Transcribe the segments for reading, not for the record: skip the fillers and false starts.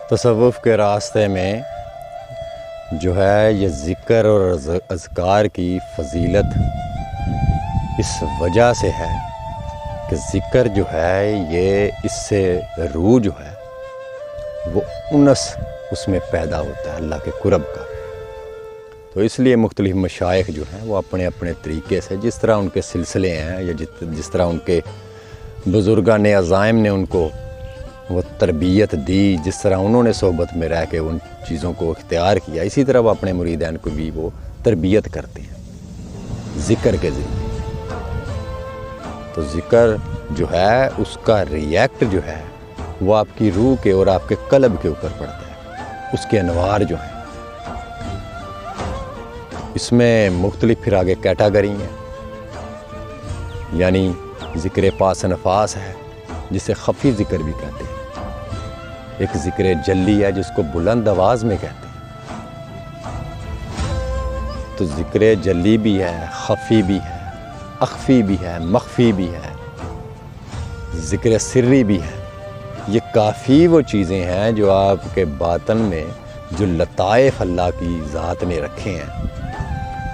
تصوف کے راستے میں جو ہے یہ ذکر اور اذکار کی فضیلت اس وجہ سے ہے کہ ذکر جو ہے یہ اس سے روح جو ہے وہ انس اس میں پیدا ہوتا ہے اللہ کے قرب کا۔ تو اس لیے مختلف مشائخ جو ہیں وہ اپنے اپنے طریقے سے جس طرح ان کے سلسلے ہیں یا جس طرح ان کے بزرگان عظائم نے ان کو وہ تربیت دی، جس طرح انہوں نے صحبت میں رہ کے ان چیزوں کو اختیار کیا، اسی طرح وہ اپنے مریدین کو بھی وہ تربیت کرتے ہیں ذکر کے ذریعے۔ تو ذکر جو ہے اس کا ریئیکٹ جو ہے وہ آپ کی روح کے اور آپ کے قلب کے اوپر پڑتا ہے، اس کے انوار جو ہیں۔ اس میں مختلف پھر آگے کیٹاگری ہیں، یعنی ذکر پاس نفاس ہے جسے خفی ذکر بھی کہتے ہیں، ایک ذکر جلی ہے جس کو بلند آواز میں کہتے ہیں۔ تو ذکر جلی بھی ہے، خفی بھی ہے، اخفی بھی ہے، مخفی بھی ہے، ذکر سری بھی ہے۔ یہ کافی وہ چیزیں ہیں جو آپ کے باطن میں جو لطائف اللہ کی ذات نے رکھے ہیں،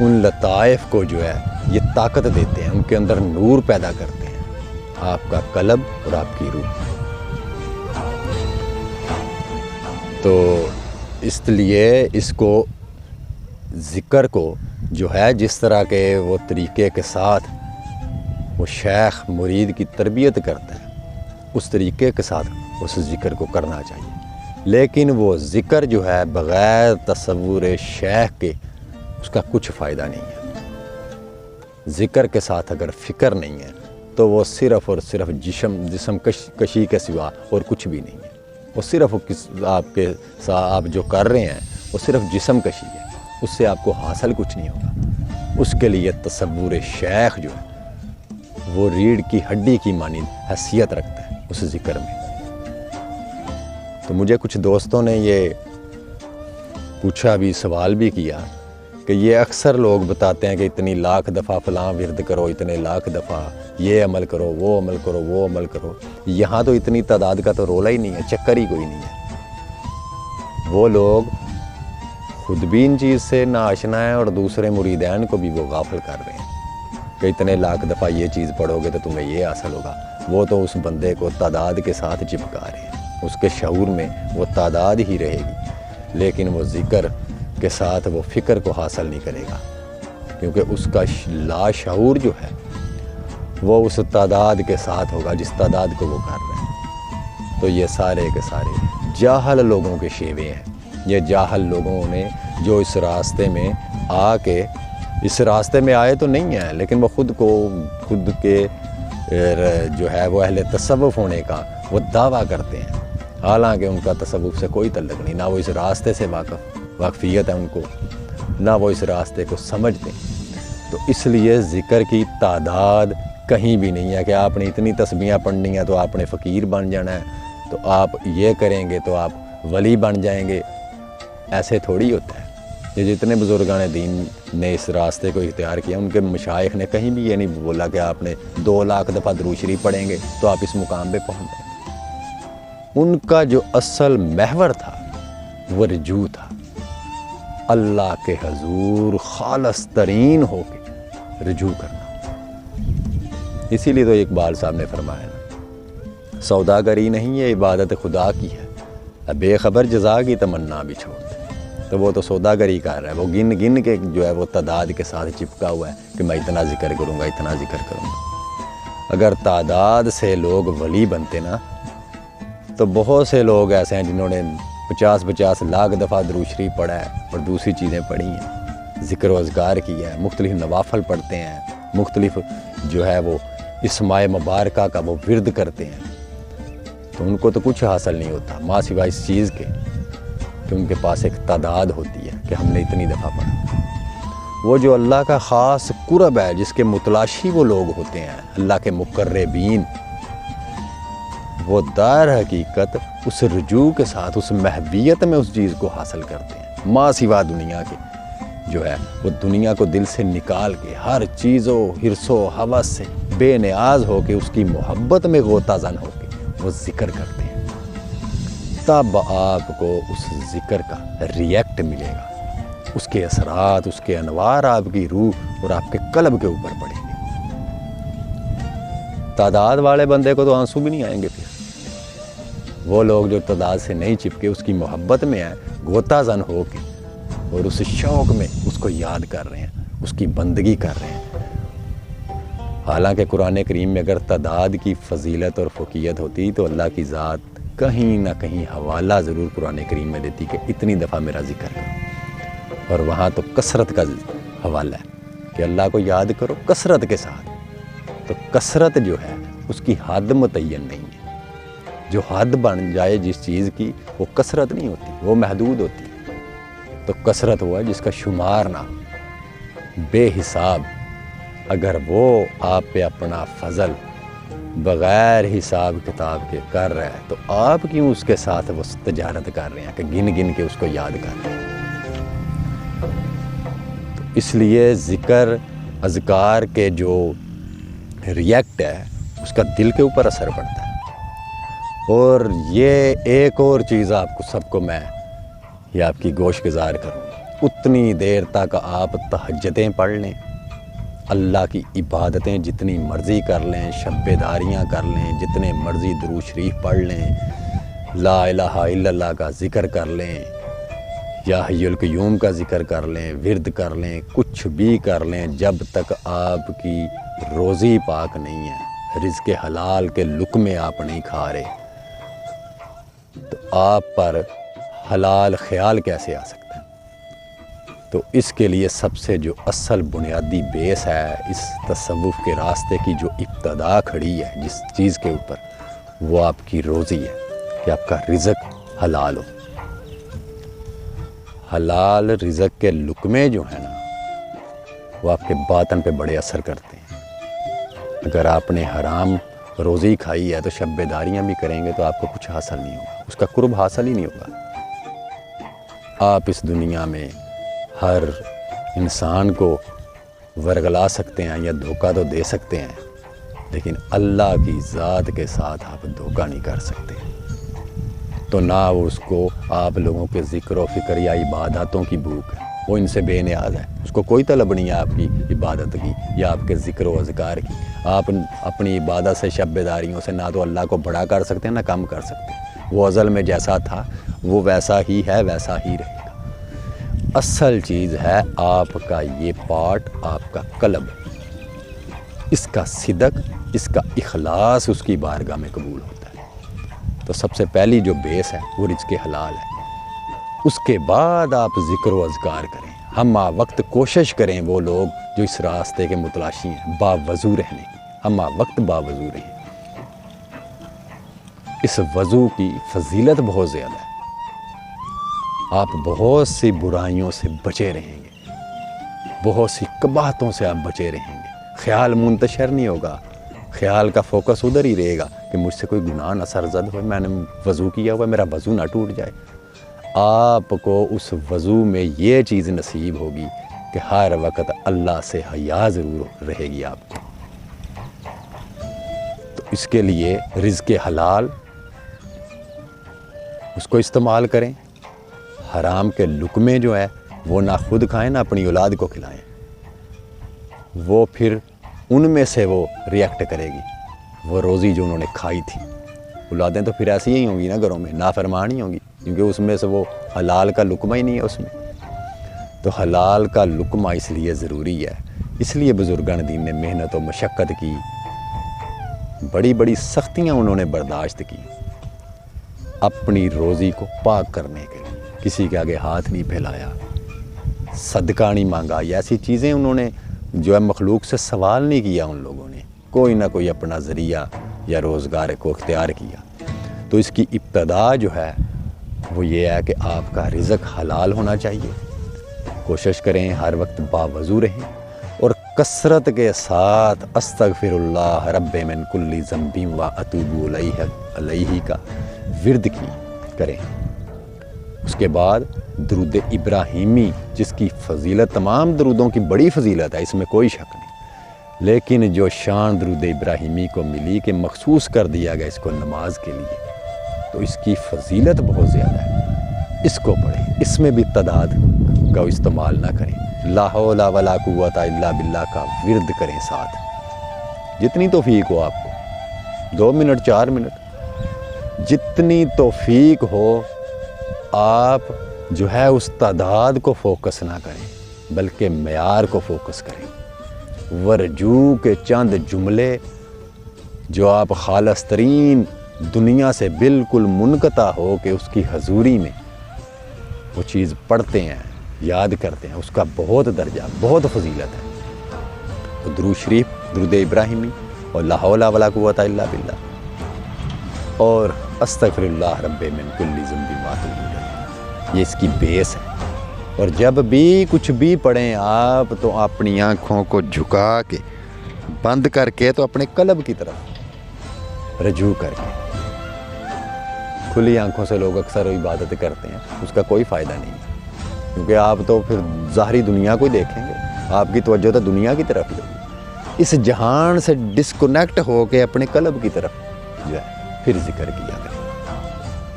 ان لطائف کو جو ہے یہ طاقت دیتے ہیں، ان کے اندر نور پیدا کرتے ہیں، آپ کا قلب اور آپ کی روح۔ تو اس لیے اس کو ذکر کو جو ہے جس طرح کے وہ طریقے کے ساتھ وہ شیخ مرید کی تربیت کرتا ہے اس طریقے کے ساتھ اس ذکر کو کرنا چاہیے، لیکن وہ ذکر جو ہے بغیر تصور شیخ کے اس کا کچھ فائدہ نہیں ہے۔ ذکر کے ساتھ اگر فکر نہیں ہے تو وہ صرف اور صرف جسم کشی کے سوا اور کچھ بھی نہیں ہے، وہ صرف آپ جو کر رہے ہیں وہ صرف جسم کشی ہے، اس سے آپ کو حاصل کچھ نہیں ہوگا۔ اس کے لیے تصور شیخ جو ہے وہ ریڑھ کی ہڈی کی مانند حیثیت رکھتا ہے اس ذکر میں۔ تو مجھے کچھ دوستوں نے یہ پوچھا بھی، سوال بھی کیا کہ یہ اکثر لوگ بتاتے ہیں کہ اتنی لاکھ دفعہ فلاں ورد کرو، اتنے لاکھ دفعہ یہ عمل کرو، وہ عمل کرو، وہ عمل کرو۔ یہاں تو اتنی تعداد کا تو رولا ہی نہیں ہے، چکر ہی کوئی نہیں ہے۔ وہ لوگ خود بھی ان چیز سے ناآشنا ہیں اور دوسرے مریدین کو بھی وہ غافل کر رہے ہیں کہ اتنے لاکھ دفعہ یہ چیز پڑھو گے تو تمہیں یہ حاصل ہوگا۔ وہ تو اس بندے کو تعداد کے ساتھ چپکا رہے ہیں، اس کے شعور میں وہ تعداد ہی رہے گی، لیکن وہ ذکر کے ساتھ وہ فکر کو حاصل نہیں کرے گا، کیونکہ اس کا لاشعور جو ہے وہ اس تعداد کے ساتھ ہوگا جس تعداد کو وہ کر رہے ہیں۔ تو یہ سارے کے سارے جاہل لوگوں کے شیوے ہیں، یہ جاہل لوگوں نے جو اس راستے میں آ کے اس راستے میں آئے تو نہیں ہیں، لیکن وہ خود کے جو ہے وہ اہل تصوف ہونے کا وہ دعویٰ کرتے ہیں، حالانکہ ان کا تصوف سے کوئی تعلق نہیں، نہ وہ اس راستے سے واقفیت ہے ان کو، نہ وہ اس راستے کو سمجھتے ہیں۔ تو اس لیے ذکر کی تعداد کہیں بھی نہیں ہے کہ آپ نے اتنی تسبیحاں پڑھنی ہیں تو آپ نے فقیر بن جانا ہے، تو آپ یہ کریں گے تو آپ ولی بن جائیں گے، ایسے تھوڑی ہوتا ہے۔ یہ جتنے بزرگان دین نے اس راستے کو اختیار کیا، ان کے مشائخ نے کہیں بھی یہ نہیں بولا کہ آپ نے 2 لاکھ دفعہ درود شریف پڑھیں گے تو آپ اس مقام پہ پہنچ جائیں گے۔ ان کا جو اصل محور تھا وہ رجوع تھا، اللہ کے حضور خالص ترین ہو کے رجوع کرنا۔ اسی لیے تو اقبال صاحب نے فرمایا نا، سوداگری نہیں یہ عبادت خدا کی ہے، بے خبر جزا کی تمنا بھی چھوڑ دے۔ تو وہ تو سوداگری کر رہا ہے، وہ گن کے جو ہے وہ تعداد کے ساتھ چپکا ہوا ہے کہ میں اتنا ذکر کروں گا، اتنا ذکر کروں گا۔ اگر تعداد سے لوگ ولی بنتے نا تو بہت سے لوگ ایسے ہیں جنہوں نے 50 لاکھ دفعہ درود شریف پڑھا ہے اور دوسری چیزیں پڑھی ہیں، ذکر و اذکار کیا ہے، مختلف نوافل پڑھتے ہیں، مختلف جو ہے وہ اسماء مبارکہ کا وہ ورد کرتے ہیں، تو ان کو تو کچھ حاصل نہیں ہوتا ماں سوائے اس چیز کے کہ ان کے پاس ایک تعداد ہوتی ہے کہ ہم نے اتنی دفعہ پڑھا۔ وہ جو اللہ کا خاص قرب ہے، جس کے متلاشی وہ لوگ ہوتے ہیں، اللہ کے مقربین، وہ در حقیقت اس رجوع کے ساتھ اس محبیت میں اس چیز کو حاصل کرتے ہیں، ماں سوا دنیا کے جو ہے وہ دنیا کو دل سے نکال کے ہر چیز و حرص و ہوس سے بے نیاز ہو کے اس کی محبت میں غوطہ زن ہو کے وہ ذکر کرتے ہیں۔ تب آپ کو اس ذکر کا ریئیکٹ ملے گا، اس کے اثرات، اس کے انوار آپ کی روح اور آپ کے قلب کے اوپر پڑیں گے۔ تعداد والے بندے کو تو آنسو بھی نہیں آئیں گے پھر۔ وہ لوگ جو تعداد سے نہیں چپکے، اس کی محبت میں ہے، غوطہ زن ہو کے اور اس شوق میں اس کو یاد کر رہے ہیں، اس کی بندگی کر رہے ہیں۔ حالانکہ قرآن کریم میں اگر تعداد کی فضیلت اور فوقیت ہوتی تو اللہ کی ذات کہیں نہ کہیں حوالہ ضرور قرآن کریم میں دیتی کہ اتنی دفعہ میرا ذکر کرو، اور وہاں تو کثرت کا حوالہ ہے کہ اللہ کو یاد کرو کثرت کے ساتھ۔ تو کثرت جو ہے اس کی حد متعین نہیں ہے، جو حد بن جائے جس چیز کی وہ کثرت نہیں ہوتی، وہ محدود ہوتی ہے۔ تو کثرت ہوا جس کا شمار نہ ہو، بے حساب۔ اگر وہ آپ پہ اپنا فضل بغیر حساب کتاب کے کر رہا ہے تو آپ کیوں اس کے ساتھ وہ تجارت کر رہے ہیں کہ گن گن کے اس کو یاد کر رہے ہیں؟ تو اس لیے ذکر اذکار کے جو ریئیکٹ ہے اس کا دل کے اوپر اثر پڑتا ہے۔ اور یہ ایک اور چیز آپ کو سب کو میں یہ آپ کی گوش گزار کروں، اتنی دیر تک آپ تہجدیں پڑھ لیں، اللہ کی عبادتیں جتنی مرضی کر لیں، شب داریاں کر لیں، جتنے مرضی درود شریف پڑھ لیں، لا الہ الا اللہ کا ذکر کر لیں، یا حی القیوم کا ذکر کر لیں، ورد کر لیں، کچھ بھی کر لیں، جب تک آپ کی روزی پاک نہیں ہے، رزق حلال کے لقمے آپ نہیں کھا رہے، تو آپ پر حلال خیال کیسے آ سکتا ہے؟ تو اس کے لیے سب سے جو اصل بنیادی بیس ہے اس تصوف کے راستے کی، جو ابتدا کھڑی ہے جس چیز کے اوپر، وہ آپ کی روزی ہے کہ آپ کا رزق حلال ہو۔ حلال رزق کے لقمے جو ہیں نا وہ آپ کے باطن پہ بڑے اثر کرتے ہیں۔ اگر آپ نے حرام روزی کھائی ہے تو شب داریاں بھی کریں گے تو آپ کو کچھ حاصل نہیں ہوگا، اس کا قرب حاصل ہی نہیں ہوگا۔ آپ اس دنیا میں ہر انسان کو ورگلا سکتے ہیں یا دھوکہ تو دے سکتے ہیں، لیکن اللہ کی ذات کے ساتھ آپ دھوکہ نہیں کر سکتے۔ تو نہ اس کو آپ لوگوں کے ذکر و فکر یا عبادتوں کی بھوک ہے، وہ ان سے بے نیاز ہے، اس کو کوئی طلب نہیں ہے آپ کی عبادت کی یا آپ کے ذکر و اذکار کی۔ آپ اپنی عبادت سے، شب داریوں سے نہ تو اللہ کو بڑا کر سکتے ہیں نہ کم کر سکتے ہیں۔ وہ ازل میں جیسا تھا وہ ویسا ہی ہے، ویسا ہی رہے گا۔ اصل چیز ہے آپ کا یہ پارٹ، آپ کا قلب، اس کا صدق، اس کا اخلاص اس کی بارگاہ میں قبول ہوتا ہے۔ تو سب سے پہلی جو بیس ہے وہ رزق حلال ہے۔ اس کے بعد آپ ذکر و اذکار کریں۔ ہم وقت کوشش کریں، وہ لوگ جو اس راستے کے متلاشی ہیں، باوضو رہنے کی، ہم وقت باوضو رہیں۔ اس وضو کی فضیلت بہت زیادہ ہے، آپ بہت سی برائیوں سے بچے رہیں گے، بہت سی قباحتوں سے آپ بچے رہیں گے، خیال منتشر نہیں ہوگا، خیال کا فوکس ادھر ہی رہے گا کہ مجھ سے کوئی گناہ نہ سرزد ہو، میں نے وضو کیا ہوا، میرا وضو نہ ٹوٹ جائے۔ آپ کو اس وضو میں یہ چیز نصیب ہوگی کہ ہر وقت اللہ سے حیا ضرور رہے گی آپ کو۔ تو اس کے لیے رزق حلال اس کو استعمال کریں۔ حرام کے لقمے جو ہے وہ نہ خود کھائیں نہ اپنی اولاد کو کھلائیں، وہ پھر ان میں سے وہ ریئیکٹ کرے گی، وہ روزی جو انہوں نے کھائی تھی۔ اولادیں تو پھر ایسی ہی ہوں گی نا گھروں میں، نافرمان ہی ہوں گی، کیونکہ اس میں سے وہ حلال کا لقمہ ہی نہیں ہے اس میں۔ تو حلال کا لقمہ اس لیے ضروری ہے، اس لیے بزرگان دین نے محنت و مشقت کی، بڑی بڑی سختیاں انہوں نے برداشت کی اپنی روزی کو پاک کرنے کے لیے۔ کسی کے آگے ہاتھ نہیں پھیلایا، صدقہ نہیں مانگا، یہ ایسی چیزیں انہوں نے جو ہے مخلوق سے سوال نہیں کیا، ان لوگوں نے کوئی نہ کوئی اپنا ذریعہ یا روزگار کو اختیار کیا۔ تو اس کی ابتدا جو ہے وہ یہ ہے کہ آپ کا رزق حلال ہونا چاہیے، کوشش کریں ہر وقت باوضو رہیں، اور کثرت کے ساتھ استغفر اللہ رب من کل ذنب و اتوب الیہ کا ورد کی کریں۔ اس کے بعد درود ابراہیمی، جس کی فضیلت تمام درودوں کی بڑی فضیلت ہے، اس میں کوئی شک نہیں، لیکن جو شان درود ابراہیمی کو ملی کہ مخصوص کر دیا گیا اس کو نماز کے لیے، تو اس کی فضیلت بہت زیادہ ہے، اس کو پڑھیں، اس میں بھی تعداد کا استعمال نہ کریں، لا حول ولا قوت الا باللہ کا ورد کریں ساتھ، جتنی توفیق ہو آپ کو، 2 منٹ 4 منٹ جتنی توفیق ہو، آپ جو ہے اس تعداد کو فوکس نہ کریں بلکہ معیار کو فوکس کریں۔ ورجو کے چند جملے جو آپ خالص ترین دنیا سے بالکل منقطع ہو کہ اس کی حضوری میں وہ چیز پڑھتے ہیں، یاد کرتے ہیں، اس کا بہت درجہ، بہت فضیلت ہے۔ تو درود شریف، درود ابراہیمی اور لا حول ولا قوت الا باللہ اور استغفر اللہ رب من کل ذنب واتوب الیہ، یہ اس کی بیس ہے۔ اور جب بھی کچھ بھی پڑھیں آپ تو اپنی آنکھوں کو جھکا کے بند کر کے تو اپنے قلب کی طرف رجوع کر کے، کھلی آنکھوں سے لوگ اکثر عبادت کرتے ہیں، اس کا کوئی فائدہ نہیں ہے، کیونکہ آپ تو پھر ظاہری دنیا کو ہی دیکھیں گے، آپ کی توجہ تو دنیا کی طرف ہی ہوگی۔ اس جہان سے ڈسکنیکٹ ہو کے اپنے قلب کی طرف جو ہے پھر ذکر کیا کریں۔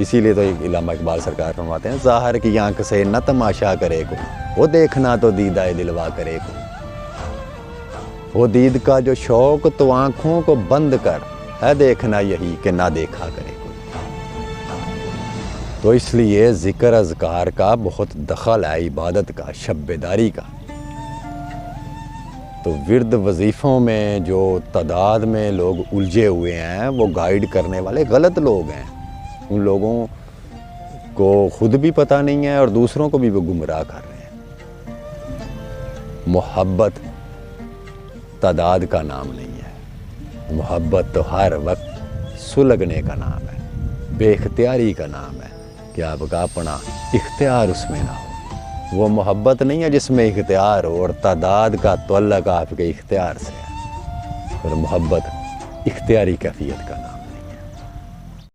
اسی لیے تو علامہ اقبال سرکار فرماتے ہیں، ظاہر کی آنکھ سے نہ تماشا کرے کو، وہ دیکھنا تو دیدہ دلوا کرے کو، وہ دید کا جو شوق تو آنکھوں کو بند کر ہے، دیکھنا یہی کہ نہ دیکھا کرے کو۔ تو اس لیے ذکر اذکار کا بہت دخل ہے عبادت کا، شب بیداری کا۔ تو ورد وظیفوں میں جو تعداد میں لوگ الجھے ہوئے ہیں، وہ گائیڈ کرنے والے غلط لوگ ہیں، ان لوگوں کو خود بھی پتہ نہیں ہے اور دوسروں کو بھی وہ گمراہ کر رہے ہیں۔ محبت تعداد کا نام نہیں ہے، محبت تو ہر وقت سلگنے کا نام ہے، بے اختیاری کا نام ہے کہ آپ کا اپنا اختیار اس میں نہ ہو۔ وہ محبت نہیں ہے جس میں اختیار ہو، اور تعداد کا تعلق آپ کے اختیار سے ہے، اور محبت اختیاری کیفیت کا نام ہے۔